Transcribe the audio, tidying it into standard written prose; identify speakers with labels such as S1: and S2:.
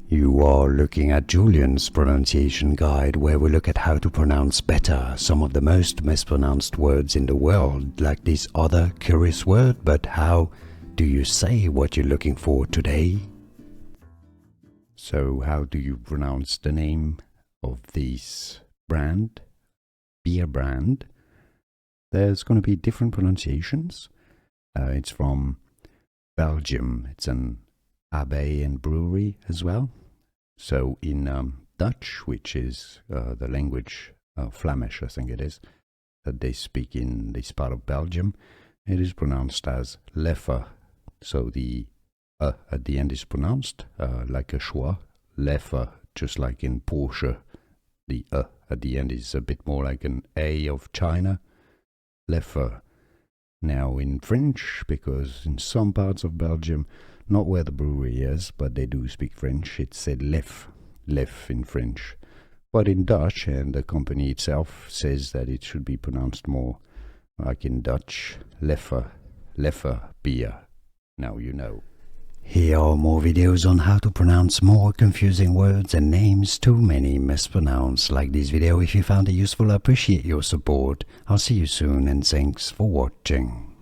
S1: You are looking at Julian's pronunciation guide, where we look at how to pronounce better some of the most mispronounced words in the world, like this other curious word. But how do you say what you're looking for today? So how do you pronounce the name of this brand, beer brand? There's going to be different pronunciations. It's from Belgium. It's an abbey and brewery as well. So in Dutch, which is the language, Flemish I think it is, that they speak in this part of Belgium, it is pronounced as Leffe. So the at the end is pronounced like a schwa, Leffe, just like in Porsche. The at the end is a bit more like an A of China, Leffe. Now in French, because in some parts of Belgium, not where the brewery is, but they do speak French, it's said Leffe, Leffe in French. But in Dutch, and the company itself says that it should be pronounced more like in Dutch, Leffe, Leffe Beer. Now you know. Here are more videos on how to pronounce more confusing words and names too many mispronounced. Like this video if you found it useful. I appreciate your support. I'll see you soon and thanks for watching.